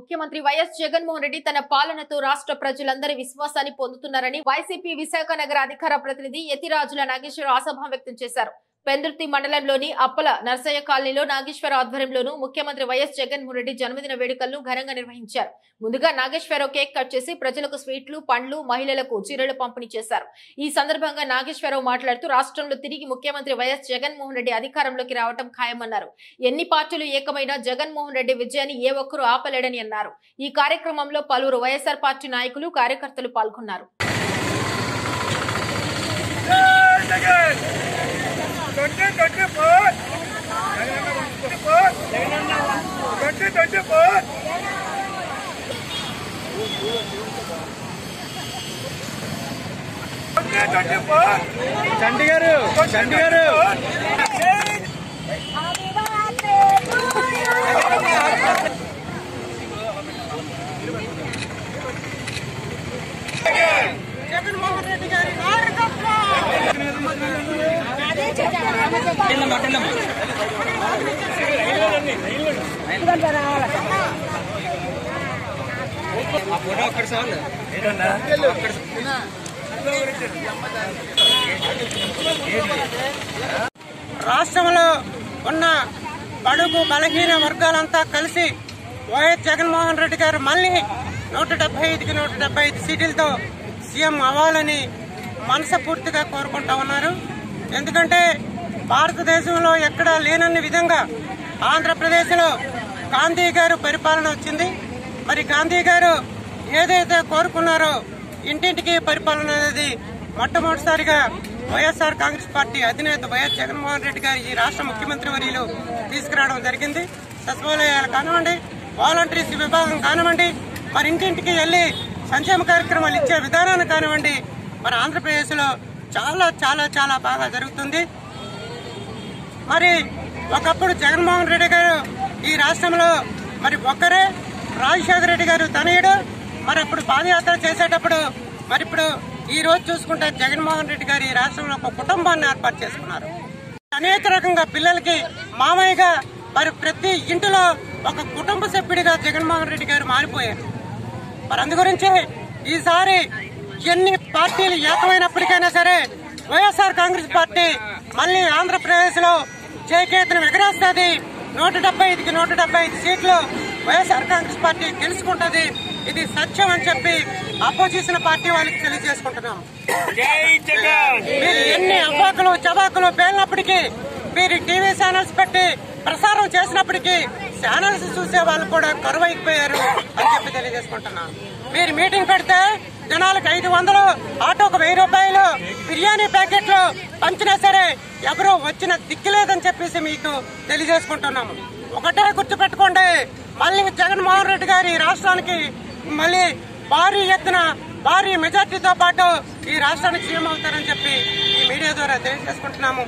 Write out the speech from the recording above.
ముఖ్యమంత్రి వైఎస్ జగన్మోహన్ రెడ్డి తన పాలనతో రాష్ట్ర ప్రజలందరి విశ్వాసాన్ని పొందుతున్నారని వైసీపీ విశాఖ నగర అధికార ప్రతినిధి యతిరాజుల నాగేశ్వరరావు ఆశాభావం వ్యక్తం చేశారు. పెందుర్తి మండలంలోని అప్పల నర్సయ్య కాలనీలో నాగేశ్వరరావు ఆధ్వర్యంలోనూ ముఖ్యమంత్రి వైఎస్ జగన్మోహన్ రెడ్డి జన్మదిన వేడుకలను ఘనంగా నిర్వహించారు. ముందుగా నాగేశ్వరరావు కేక్ కట్ చేసి ప్రజలకు స్వీట్లు, పండ్లు, మహిళలకు చీరలు పంపిణీ చేశారు. ఈ సందర్భంగా నాగేశ్వరరావు మాట్లాడుతూ రాష్ట్రంలో తిరిగి ముఖ్యమంత్రి వైఎస్ జగన్మోహన్ రెడ్డి అధికారంలోకి రావడం ఖాయమన్నారు. ఎన్ని పార్టీలు ఏకమైనా జగన్మోహన్ రెడ్డి విజయాన్ని ఏ ఒక్కరూ ఆపలేడని అన్నారు. ఈ కార్యక్రమంలో పలువురు వైఎస్ఆర్ పార్టీ నాయకులు, కార్యకర్తలు పాల్గొన్నారు. చండి గారు జగన్మోహన్ రెడ్డి గారి రాష్ట్రంలో ఉన్న బడుగు బలహీన వర్గాలంతా కలిసి వైఎస్ జగన్మోహన్ రెడ్డి గారు మళ్ళీ 175కి 175 సీట్లతో సీఎం అవ్వాలని మనస్ఫూర్తిగా కోరుకుంటా ఉన్నారు. ఎందుకంటే భారతదేశంలో ఎక్కడా లేనన్ని విధంగా ఆంధ్రప్రదేశ్లో గాంధీ గారు పరిపాలన వచ్చింది. మరి గాంధీ గారు ఏదైతే కోరుకున్నారో ఇంటింటికి పరిపాలన అనేది మొట్టమొదటిసారిగా వైఎస్ఆర్ కాంగ్రెస్ పార్టీ అధినేత వైఎస్ జగన్మోహన్ రెడ్డి గారు ఈ రాష్ట్ర ముఖ్యమంత్రి వర్యులు తీసుకురావడం జరిగింది. సచివాలయాలు కానివ్వండి, వాలంటీర్స్ విభాగం కానివ్వండి, మరి ఇంటింటికి వెళ్లి సంక్షేమ కార్యక్రమాలు ఇచ్చే విధానాన్ని కానివ్వండి, మరి ఆంధ్రప్రదేశ్లో చాలా చాలా చాలా బాగా జరుగుతుంది. మరి ఒకప్పుడు జగన్మోహన్ రెడ్డి గారు ఈ రాష్ట్రంలో మరి ఒక్కరే, రాజశేఖర రెడ్డి గారు తనయుడు, మరి అప్పుడు పాదయాత్ర చేసేటప్పుడు మరి ఇప్పుడు ఈ రోజు చూసుకుంటే జగన్మోహన్ రెడ్డి గారు ఈ రాష్ట్రంలో ఒక కుటుంబాన్ని ఏర్పాటు చేసుకున్నారు. అనేక రకంగా పిల్లలకి మామయ్యగా మరి ప్రతి ఇంటిలో ఒక కుటుంబ సభ్యుడిగా జగన్మోహన్ రెడ్డి గారు మారిపోయారు. మరి అందు గురించి ఈసారి ఎన్ని పార్టీలు ఏకమైనప్పటికైనా సరే వైఎస్ఆర్ కాంగ్రెస్ పార్టీ మళ్ళీ ఆంధ్రప్రదేశ్ లో చేకేతను ఎగరేస్తుంది. 175కి 175 సీట్లు వైఎస్ఆర్ కాంగ్రెస్ పార్టీ గెలుచుకుంటుంది. ఇది సత్యం అని చెప్పి అపోజిషన్ పార్టీ వాళ్ళకి తెలియజేసుకుంటున్నాం. మీరు ఎన్ని అవ్వాకులు చవాకులు పేలినప్పటికీ, మీరు టీవీ ఛానల్స్ పెట్టి ప్రసారం చేసినప్పటికీ ఛానల్స్ చూసే వాళ్ళు కూడా కరువైపోయారు అని చెప్పి తెలియజేసుకుంటున్నాం. మీరు మీటింగ్ పెడితే జనాలకు 500, ఆటోకు 1000 రూపాయలు బిర్యానీ ప్యాకెట్లు పంచినా సరే ఎవరో వచ్చిన దిక్కులేదని చెప్పేసి మీకు తెలియజేసుకుంటున్నాము. ఒకటే గుర్తుపెట్టుకోండి, మళ్ళీ జగన్మోహన్ రెడ్డి గారి రాష్ట్రానికి మళ్ళీ భారీ ఎత్తున భారీ మెజార్టీతో పాటు ఈ రాష్ట్రానికి సీఎం అవుతారని చెప్పి ఈ మీడియా ద్వారా తెలియజేసుకుంటున్నాము.